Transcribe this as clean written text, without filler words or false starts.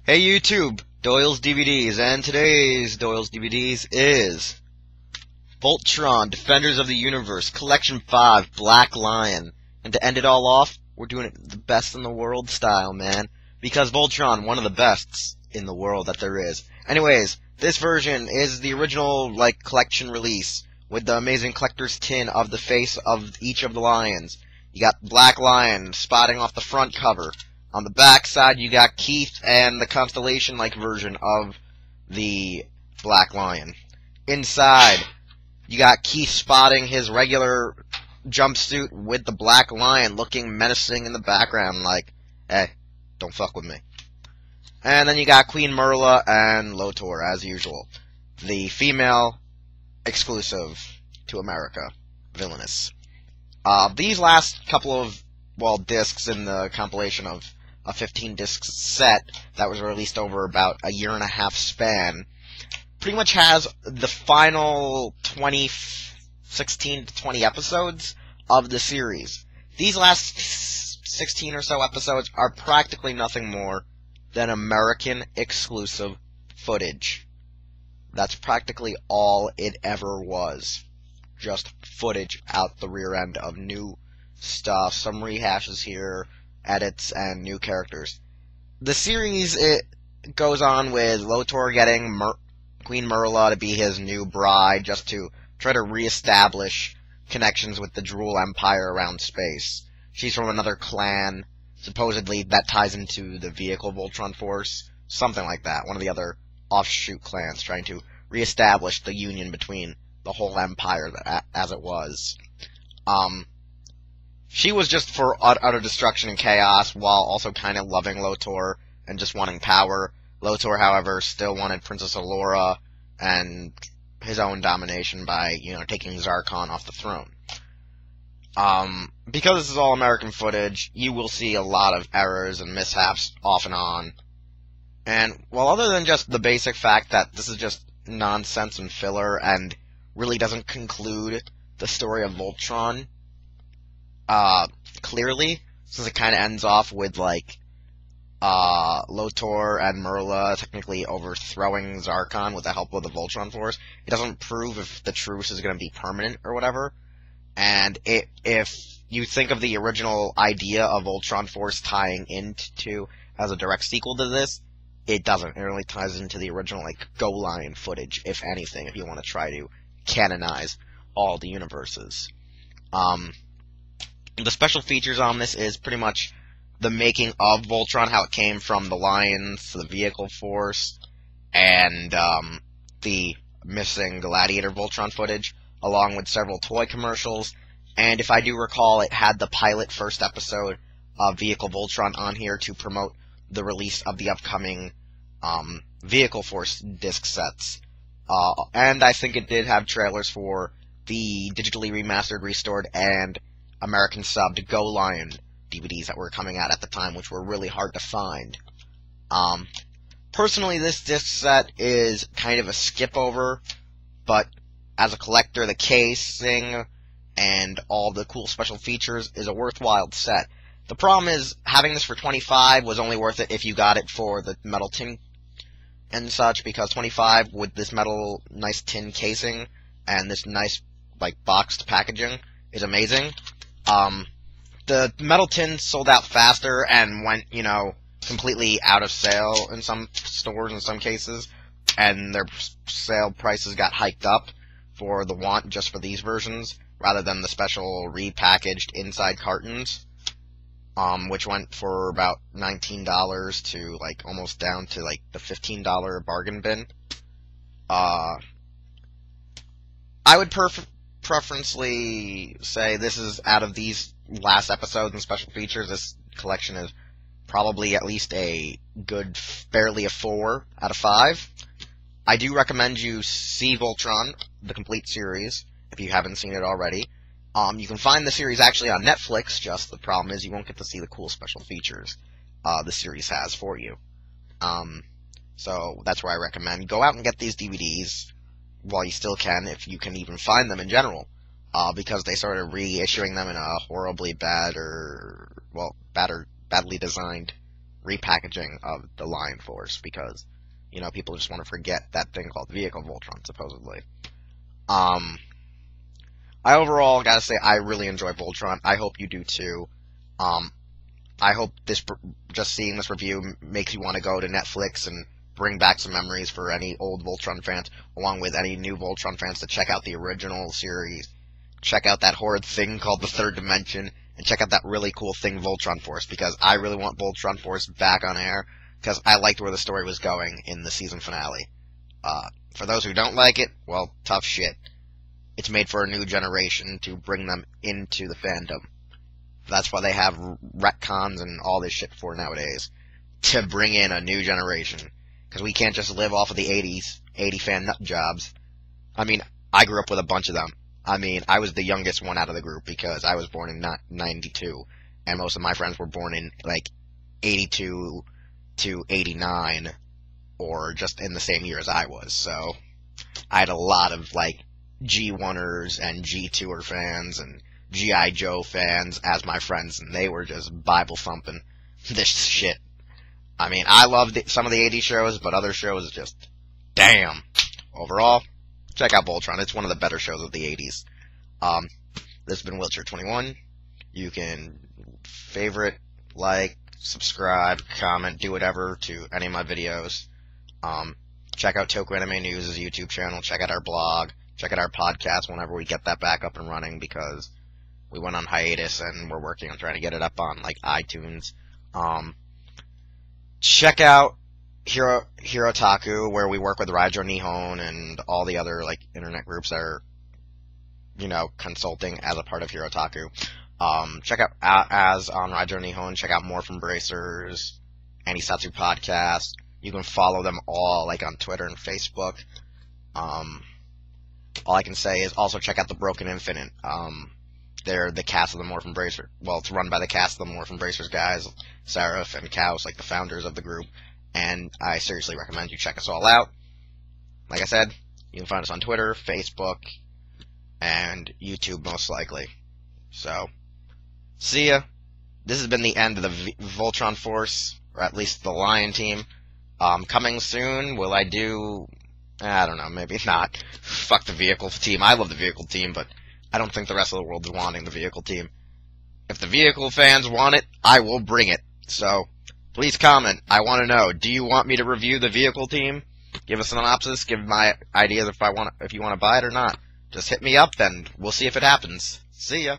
Hey YouTube, Doyle's DVDs, and today's Doyle's DVDs is Voltron, Defenders of the Universe, Collection 5, Black Lion. And to end it all off, we're doing it the best in the world style, man. Because Voltron, one of the bests in the world that there is. Anyways, this version is the original, collection release, with the amazing collector's tin of the face of each of the lions. You got Black Lion spotting off the front cover. On the back side, you got Keith and the Constellation-like version of the Black Lion. Inside, you got Keith spotting his regular jumpsuit with the Black Lion looking menacing in the background like, hey, don't fuck with me. And then you got Queen Merla and Lotor, as usual. The female exclusive to America. Villainous. These last couple of, discs in the compilation of a 15-disc set that was released over about a year-and-a-half span, pretty much has the final 16 to 20 episodes of the series. These last 16 or so episodes are practically nothing more than American-exclusive footage. That's practically all it ever was. Just footage out the rear end of new stuff, some rehashes here, edits, and new characters. The series, it goes on with Lotor getting Queen Merla to be his new bride, just to try to reestablish connections with the Drool Empire around space. She's from another clan, supposedly that ties into the vehicle Voltron Force, something like that, one of the other offshoot clans, trying to reestablish the union between the whole empire as it was. She was just for utter destruction and chaos, while also kind of loving Lotor and just wanting power. Lotor, however, still wanted Princess Allura and his own domination by, taking Zarkon off the throne. Because this is all American footage, you will see a lot of errors and mishaps off and on. And, other than just the basic fact that this is just nonsense and filler and really doesn't conclude the story of Voltron, clearly, since it kind of ends off with, Lotor and Merla technically overthrowing Zarkon with the help of the Voltron Force. It doesn't prove if the truce is going to be permanent or whatever. And if you think of the original idea of Voltron Force tying into as a direct sequel to this, it doesn't. It really ties into the original, GoLion footage, if anything, if you want to try to canonize all the universes. The special features on this is pretty much the making of Voltron, how it came from the Lions to the Vehicle Force, and the missing Gladiator Voltron footage, along with several toy commercials. And if I do recall, it had the pilot first episode of Vehicle Voltron on here to promote the release of the upcoming Vehicle Force disc sets. And I think it did have trailers for the digitally remastered, restored, and American subbed GoLion DVDs that were coming out at the time, which were really hard to find. Personally, this disc set is kind of a skip over, but as a collector, the casing and all the cool special features is a worthwhile set. The problem is, having this for $25 was only worth it if you got it for the metal tin and such, because $25 with this metal nice tin casing and this nice boxed packaging is amazing. The metal tin sold out faster and went, completely out of sale in some stores in some cases, and their sale prices got hiked up for the want just for these versions, rather than the special repackaged inside cartons, which went for about $19 to, almost down to, the $15 bargain bin. I would preferentially say this is, out of these last episodes and special features, this collection is probably at least a good, barely a 4 out of 5. I do recommend you see Voltron, the complete series, if you haven't seen it already. You can find the series actually on Netflix, just the problem is you won't get to see the cool special features the series has for you. So that's where I recommend. Go out and get these DVDs while you still can, if you can even find them in general, because they started reissuing them in a horribly badly designed repackaging of the Lion Force, because, you know, people just want to forget that thing called Vehicle Voltron, supposedly. I overall gotta say I really enjoy Voltron. I hope you do too. I hope just seeing this review makes you want to go to Netflix and bring back some memories for any old Voltron fans, along with any new Voltron fans, to check out the original series, check out that horrid thing called the Third Dimension, and check out that really cool thing, Voltron Force, because I really want Voltron Force back on air, because I liked where the story was going in the season finale. For those who don't like it, well, tough shit. It's made for a new generation to bring them into the fandom. That's why they have retcons and all this shit for nowadays, to bring in a new generation. Because we can't just live off of the 80s, 80 fan nut jobs. I mean, I grew up with a bunch of them. I mean, I was the youngest one out of the group because I was born in 92, and most of my friends were born in, like, 82 to 89, or just in the same year as I was, so I had a lot of, like, G1ers and G2er fans and G.I. Joe fans as my friends, and they were just Bible thumping this shit. I mean, I loved some of the 80s shows, but other shows just, damn. Overall, check out Voltron. It's one of the better shows of the 80s. This has been Wheelchair21. You can favorite, like, subscribe, comment, do whatever to any of my videos. Check out Toku Anime News' YouTube channel. Check out our blog. Check out our podcast whenever we get that back up and running, because we went on hiatus and we're working on trying to get it up on, like, iTunes. Check out Hirotaku, where we work with Raijo Nihon and all the other, like, internet groups that are, you know, consulting as a part of Hirotaku. Check out as on Raijo Nihon. Check out More from Bracers, Anisatsu Podcast. You can follow them all, like, on Twitter and Facebook. All I can say is also check out the Broken Infinite. They're the cast of the More from Bracers. Well, it's run by the cast of the More from Bracers guys, Seraph and Kaos, like the founders of the group. And I seriously recommend you check us all out. Like I said, you can find us on Twitter, Facebook, and YouTube most likely. So, see ya. This has been the end of the Voltron Force, or at least the Lion team. Coming soon, will I do... I don't know, maybe not. Fuck the vehicle team. I love the vehicle team, but I don't think the rest of the world is wanting the vehicle team. If the vehicle fans want it, I will bring it. So, please comment. I want to know, do you want me to review the vehicle team? Give a synopsis, give my ideas if you want to buy it or not. Just hit me up and we'll see if it happens. See ya.